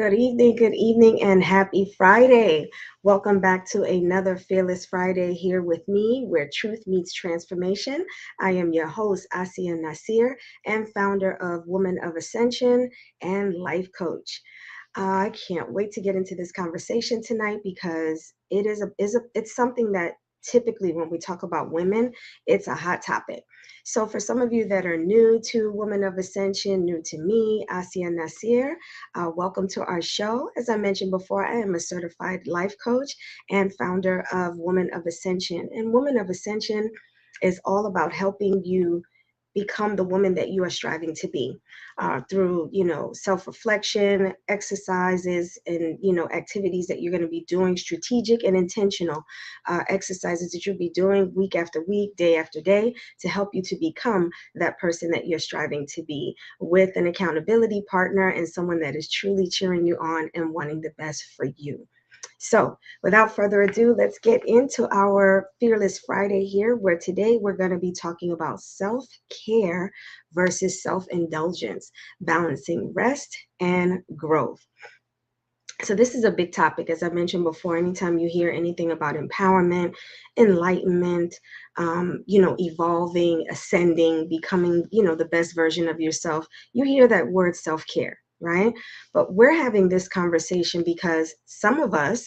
good evening, and happy Friday. Welcome back to another Fearless Friday here with me, where truth meets transformation. I am your host, Asiya Nasir, and founder of Woman of Ascension and life coach. I can't wait to get into this conversation tonight because it's something that typically when we talk about women, it's a hot topic. So for some of you that are new to Woman of Ascension, new to me, Asiya Nasir, welcome to our show. As I mentioned before, I am a certified life coach and founder of Woman of Ascension. And Woman of Ascension is all about helping you become the woman that you are striving to be through self-reflection, exercises, and activities that you're going to be doing, strategic and intentional exercises that you'll be doing week after week, day after day, to help you to become that person that you're striving to be, with an accountability partner and someone that is truly cheering you on and wanting the best for you. So, without further ado, let's get into our Fearless Friday here, where today we're going to be talking about self-care versus self-indulgence, balancing rest and growth. So this is a big topic. As I mentioned before, anytime you hear anything about empowerment, enlightenment, evolving, ascending, becoming, the best version of yourself, you hear that word self-care, right? But we're having this conversation because some of us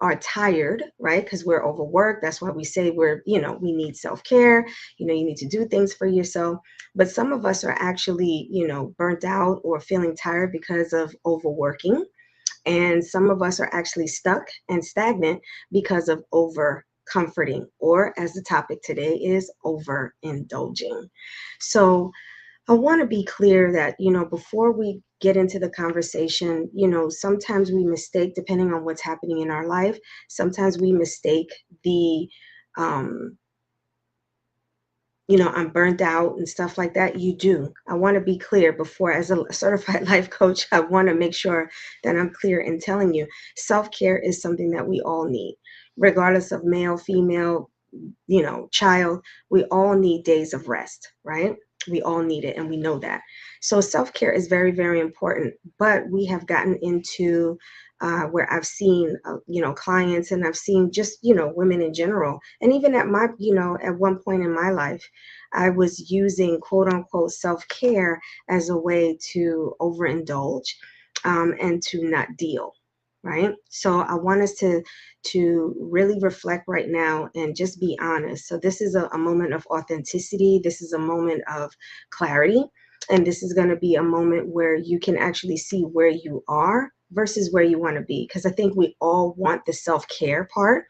are tired, right? Because we're overworked. That's why we say we need self-care. You need to do things for yourself. But some of us are actually, burnt out or feeling tired because of overworking, and some of us are actually stuck and stagnant because of over comforting, or as the topic today is, overindulging. So I want to be clear that, before we get into the conversation, sometimes we mistake, depending on what's happening in our life, sometimes we mistake the, um, I'm burnt out and stuff like that. You do. I want to be clear before, as a certified life coach, I want to make sure that I'm clear in telling you self-care is something that we all need, regardless of male, female, child. We all need days of rest, right? We all need it, and we know that. So self-care is very, very important, but we have gotten into where I've seen, clients, and I've seen just, women in general. And even at my, at one point in my life, I was using quote unquote self-care as a way to overindulge and to not deal. Right. So I want us to really reflect right now and just be honest. So this is a moment of authenticity. This is a moment of clarity. And this is going to be a moment where you can actually see where you are versus where you want to be. Because I think we all want the self-care part,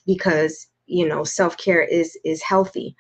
because, self-care is healthy.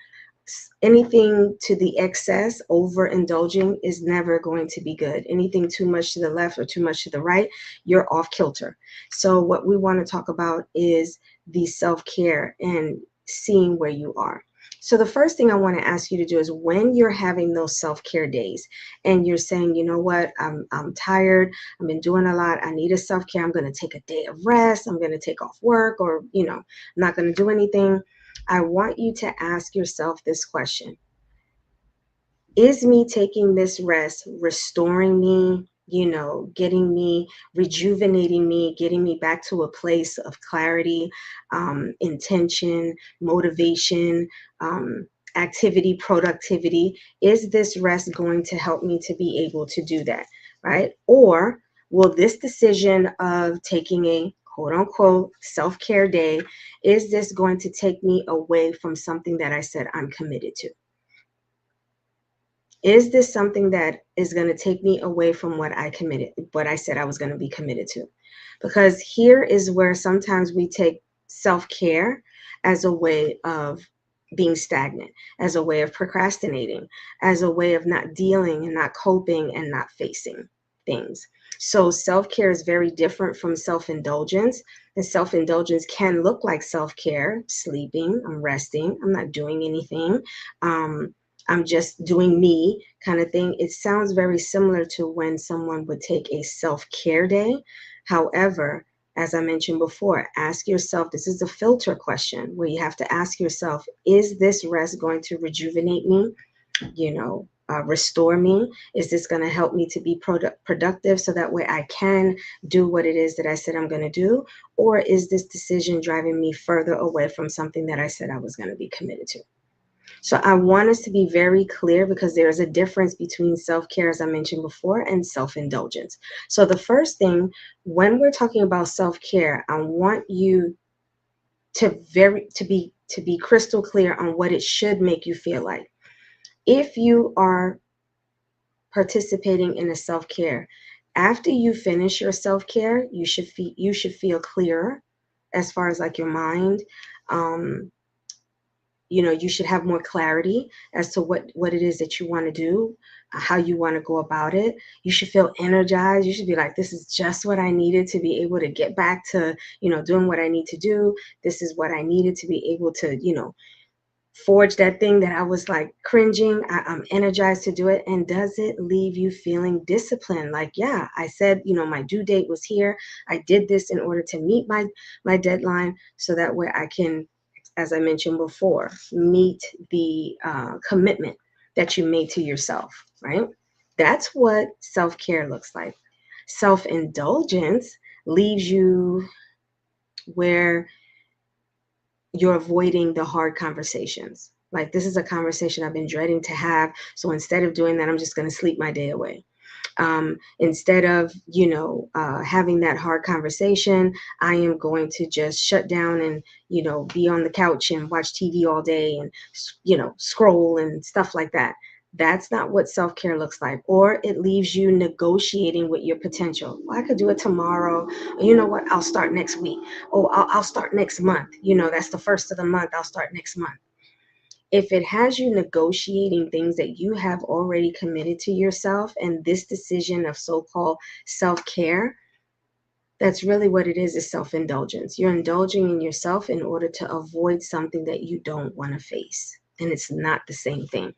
Anything to the excess, overindulging, is never going to be good. Anything too much to the left or too much to the right, you're off kilter. So what we want to talk about is the self-care and seeing where you are. So the first thing I want to ask you to do is, when you're having those self-care days and you're saying, you know what, I'm tired, I've been doing a lot, I need a self-care, I'm going to take a day of rest, I'm going to take off work, or, I'm not going to do anything. I want you to ask yourself this question. Is me taking this rest restoring me, getting me, rejuvenating me, getting me back to a place of clarity, intention, motivation, activity, productivity? Is this rest going to help me to be able to do that, right? Or will this decision of taking a quote unquote self-care day, is this going to take me away from something that I said I'm committed to? Is this something that is going to take me away from what I said I was going to be committed to? Because here is where sometimes we take self-care as a way of being stagnant, as a way of procrastinating, as a way of not dealing and not coping and not facing things. So self-care is very different from self-indulgence. And self-indulgence can look like self-care: sleeping, I'm resting, I'm not doing anything. I'm just doing me, kind of thing. It sounds very similar to when someone would take a self-care day. However, as I mentioned before, ask yourself, this is a filter question where you have to ask yourself, is this rest going to rejuvenate me? restore me? Is this going to help me to be productive so that way I can do what it is that I said I'm going to do? Or is this decision driving me further away from something that I said I was going to be committed to? So I want us to be very clear, because there's a difference between self-care, as I mentioned before, and self-indulgence. So the first thing, when we're talking about self-care, I want you to be crystal clear on what it should make you feel like. If you are participating in a self-care, after you finish your self-care, you should feel clearer as far as like your mind. Um, you should have more clarity as to what it is that you want to do, how you want to go about it. You should feel energized. You should be like, this is just what I needed to be able to get back to, doing what I need to do. This is what I needed to be able to, forge that thing that I was like cringing. I'm energized to do it. And does it leave you feeling disciplined? Like, yeah, I said, my due date was here. I did this in order to meet my deadline, so that way I can, as I mentioned before, meet the commitment that you made to yourself, right? That's what self-care looks like. Self-indulgence leaves you where you're avoiding the hard conversations. Like, this is a conversation I've been dreading to have. So instead of doing that, I'm just going to sleep my day away. Instead of, having that hard conversation, I am going to just shut down and, be on the couch and watch TV all day and, scroll and stuff like that. That's not what self-care looks like. Or it leaves you negotiating with your potential. Well, I could do it tomorrow. You know what? I'll start next week. Oh, I'll start next month. That's the first of the month. I'll start next month. If it has you negotiating things that you have already committed to yourself, and this decision of so-called self-care, that's really what it is self-indulgence. You're indulging in yourself in order to avoid something that you don't want to face. And it's not the same thing.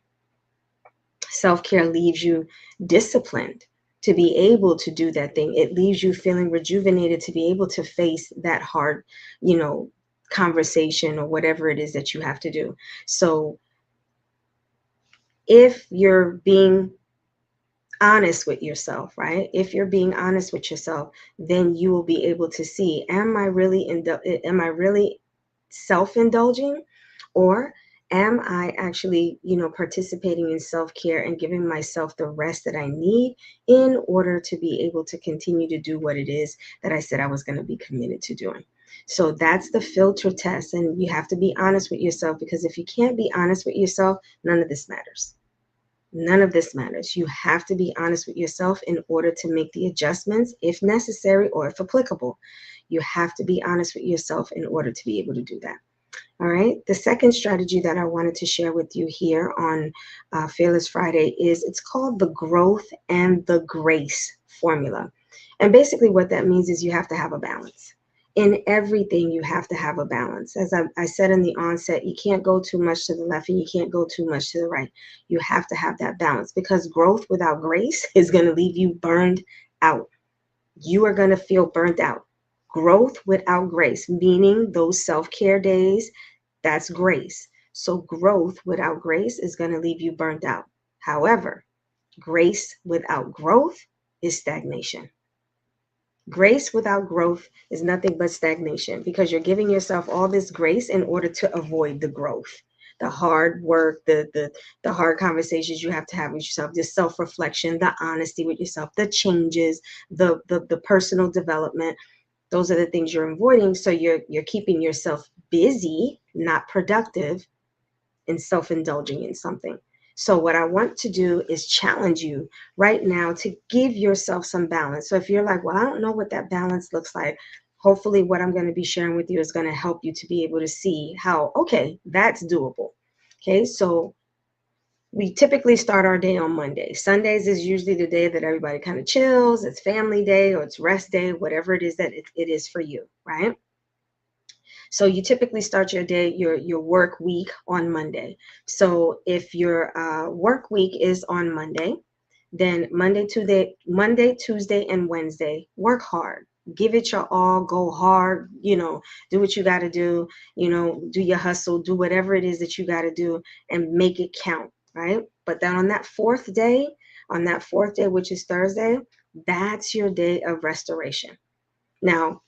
Self-care leaves you disciplined to be able to do that thing. It leaves you feeling rejuvenated to be able to face that hard, conversation or whatever it is that you have to do. So if you're being honest with yourself, right? If you're being honest with yourself, then you will be able to see, am I really self-indulging, or am I actually, participating in self-care and giving myself the rest that I need in order to be able to continue to do what it is that I said I was going to be committed to doing. So that's the filter test. And you have to be honest with yourself, because if you can't be honest with yourself, none of this matters. None of this matters. You have to be honest with yourself in order to make the adjustments, if necessary or if applicable. You have to be honest with yourself in order to be able to do that. All right. The second strategy that I wanted to share with you here on Fearless Friday is, it's called the growth and the grace formula. And basically what that means is you have to have a balance. In everything, you have to have a balance. As I said in the onset, you can't go too much to the left and you can't go too much to the right. You have to have that balance, because growth without grace is going to leave you burned out. You are going to feel burnt out. Growth without grace, meaning those self-care days, that's grace. So growth without grace is going to leave you burnt out. However, grace without growth is stagnation. Grace without growth is nothing but stagnation, because you're giving yourself all this grace in order to avoid the growth, the hard work, the hard conversations you have to have with yourself, the self-reflection, the honesty with yourself, the changes, the personal development. Those are the things you're avoiding. So you're keeping yourself busy, not productive, and self-indulging in something. So what I want to do is challenge you right now to give yourself some balance. So if you're like, well, I don't know what that balance looks like, hopefully what I'm going to be sharing with you is going to help you to be able to see how, okay, that's doable. Okay, so we typically start our day on Monday. Sundays is usually the day that everybody kind of chills. It's family day or it's rest day, whatever it is that it is for you, right? So you typically start your day, your work week on Monday. So if your work week is on Monday, then Monday, Tuesday, and Wednesday, work hard. Give it your all, go hard, do what you got to do, do your hustle, do whatever it is that you got to do, and make it count. right? But then on that fourth day, which is Thursday, that's your day of restoration. Now,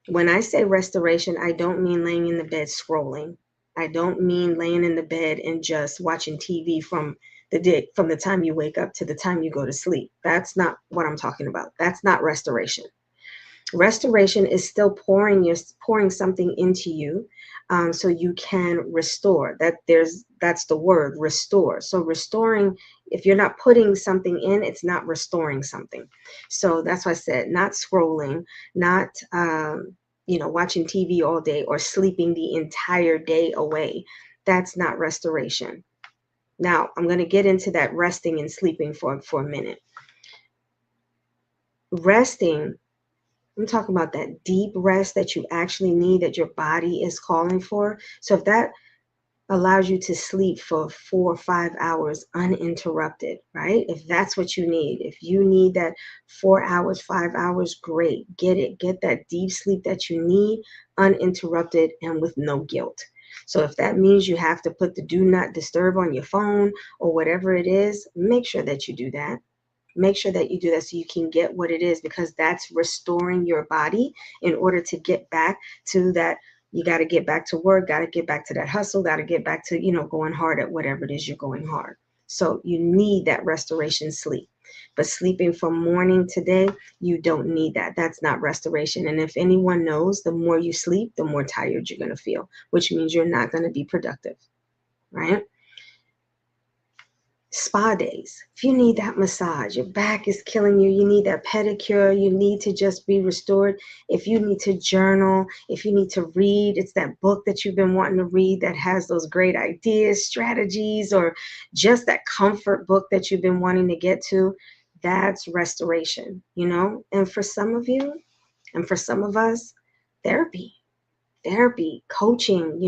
when I say restoration, I don't mean laying in the bed scrolling. I don't mean laying in the bed and just watching TV from the time you wake up to the time you go to sleep. That's not what I'm talking about. That's not restoration. Restoration is still pouring something into you, so you can restore. That's the word, restore. So restoring, if you're not putting something in, it's not restoring something. So that's why I said not scrolling, not watching TV all day or sleeping the entire day away. That's not restoration. Now I'm going to get into that resting and sleeping for a minute. Resting, I'm talking about that deep rest that you actually need, that your body is calling for. So if that allows you to sleep for 4 or 5 hours uninterrupted, right? If that's what you need, if you need that 4 hours, 5 hours, great. Get it. Get that deep sleep that you need uninterrupted and with no guilt. So if that means you have to put the do not disturb on your phone or whatever it is, make sure that you do that. Make sure that you do that so you can get what it is, because that's restoring your body in order to get back to that. You got to get back to work, got to get back to that hustle, got to get back to, going hard at whatever it is you're going hard. So you need that restoration sleep. But sleeping from morning to day, you don't need that. That's not restoration. And if anyone knows, the more you sleep, the more tired you're going to feel, which means you're not going to be productive, right? Spa days. If you need that massage, your back is killing you, you need that pedicure, you need to just be restored. If you need to journal, if you need to read, it's that book that you've been wanting to read that has those great ideas, strategies, or just that comfort book that you've been wanting to get to, that's restoration. And for some of you, and for some of us, therapy. Coaching,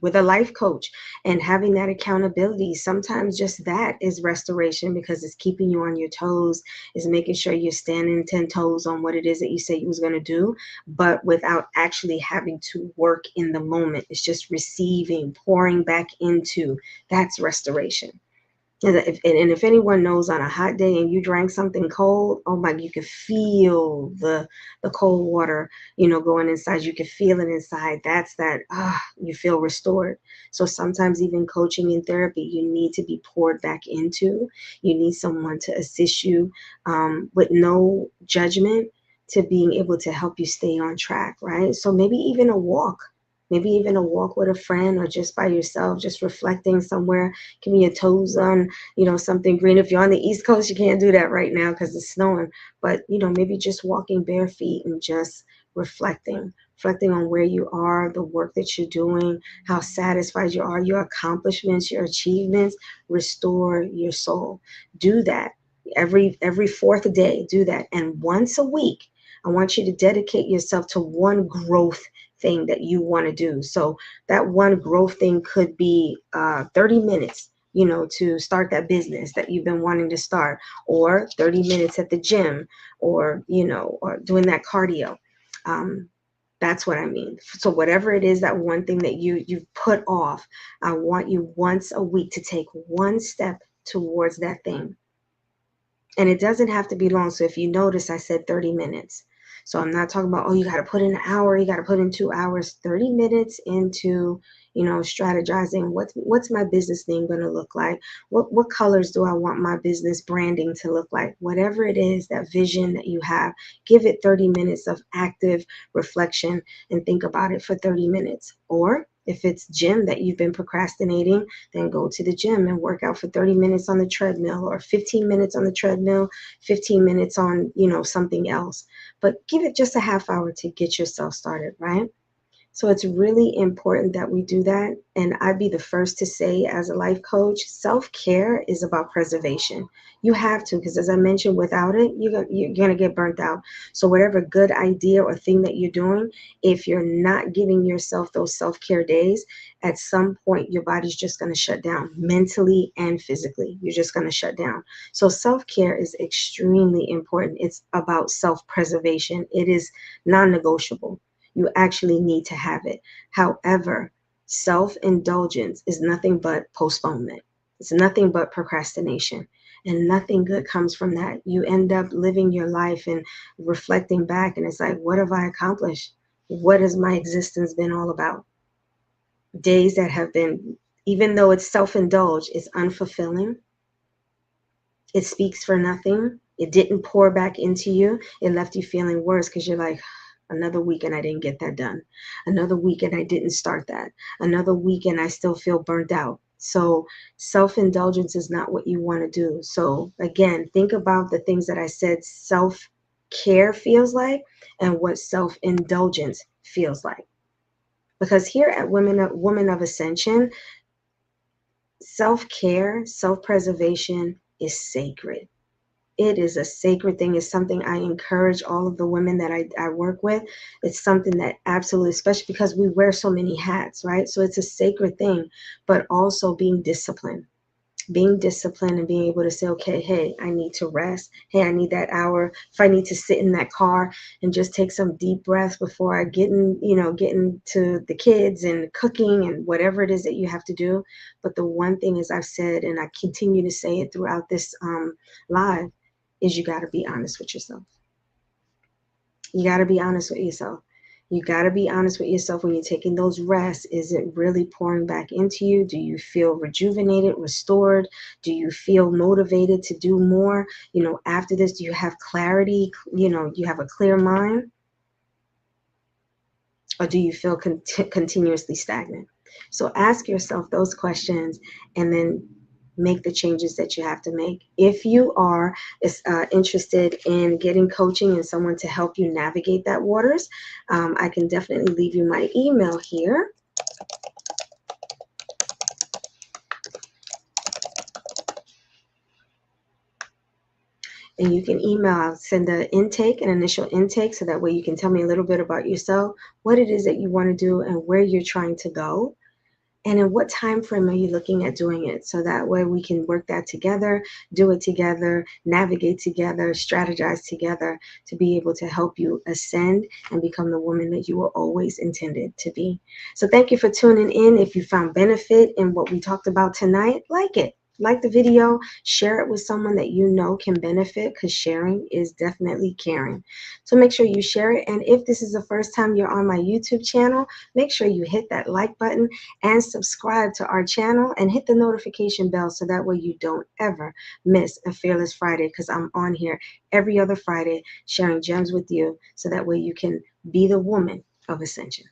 with a life coach and having that accountability. Sometimes just that is restoration, because it's keeping you on your toes, is making sure you're standing 10 toes on what it is that you said you was going to do, but without actually having to work in the moment. It's just receiving, pouring back into. That's restoration. And if anyone knows, on a hot day and you drank something cold, oh my, you could feel the cold water, going inside. You could feel it inside. That's that, you feel restored. So sometimes even coaching and therapy, you need to be poured back into. You need someone to assist you, with no judgment, to being able to help you stay on track, right? So maybe even a walk. Maybe even a walk with a friend, or just by yourself, just reflecting somewhere, keeping your toes on, something green. If you're on the East Coast, you can't do that right now because it's snowing. But, maybe just walking bare feet and just reflecting on where you are, the work that you're doing, how satisfied you are, your accomplishments, your achievements. Restore your soul. Do that every fourth day. Do that. And once a week, I want you to dedicate yourself to one growth thing that you want to do. So that one growth thing could be 30 minutes, to start that business that you've been wanting to start, or 30 minutes at the gym, or, or doing that cardio. That's what I mean. So whatever it is, that one thing that you've put off, I want you once a week to take one step towards that thing. And it doesn't have to be long. So if you notice, I said 30 minutes. So I'm not talking about, oh, you got to put in an hour, you got to put in 2 hours. 30 minutes into, strategizing what's my business name going to look like? What colors do I want my business branding to look like? Whatever it is, that vision that you have, give it 30 minutes of active reflection and think about it for 30 minutes. Or if it's gym that you've been procrastinating, then go to the gym and work out for 30 minutes on the treadmill, or 15 minutes on the treadmill, 15 minutes on, something else. But give it just a half hour to get yourself started, right? So it's really important that we do that. And I'd be the first to say, as a life coach, self-care is about preservation. You have to, because as I mentioned, without it, you're going to get burnt out. So whatever good idea or thing that you're doing, if you're not giving yourself those self-care days, at some point, your body's just going to shut down mentally and physically. You're just going to shut down. So self-care is extremely important. It's about self-preservation. It is non-negotiable. You actually need to have it. However, self-indulgence is nothing but postponement. It's nothing but procrastination. And nothing good comes from that. You end up living your life and reflecting back, and it's like, what have I accomplished? What has my existence been all about? Days that have been, even though it's self-indulged, it's unfulfilling. It speaks for nothing. It didn't pour back into you. It left you feeling worse because you're like, another weekend I didn't get that done. Another weekend I didn't start that. Another weekend I still feel burnt out. So self-indulgence is not what you want to do. So again, think about the things that I said self-care feels like and what self-indulgence feels like. Because here at Women of Ascension, self-care, self-preservation is sacred. It is a sacred thing. It's something I encourage all of the women that I work with. It's something that absolutely, especially because we wear so many hats, right? So it's a sacred thing, but also being disciplined and being able to say, okay, hey, I need to rest. Hey, I need that hour. If I need to sit in that car and just take some deep breaths before I get into the kids and cooking and whatever it is that you have to do. But the one thing is I've said, and I continue to say it throughout this live, is you got to be honest with yourself. You got to be honest with yourself. You got to be honest with yourself when you're taking those rests. Is it really pouring back into you? Do you feel rejuvenated, restored? Do you feel motivated to do more? After this, do you have clarity? Do you have a clear mind? Or do you feel continuously stagnant? So ask yourself those questions and then make the changes that you have to make. If you are interested in getting coaching and someone to help you navigate that waters, I can definitely leave you my email here. And you can send an initial intake, so that way you can tell me a little bit about yourself, what it is that you want to do and where you're trying to go. And in what time frame are you looking at doing it? So that way we can work that together, do it together, navigate together, strategize together to be able to help you ascend and become the woman that you were always intended to be. So thank you for tuning in. If you found benefit in what we talked about tonight, like it. Like the video, share it with someone that you know can benefit, because sharing is definitely caring. So make sure you share it. And if this is the first time you're on my YouTube channel, make sure you hit that like button and subscribe to our channel and hit the notification bell, so that way you don't ever miss a Fearless Friday, because I'm on here every other Friday sharing gems with you, so that way you can be the woman of ascension.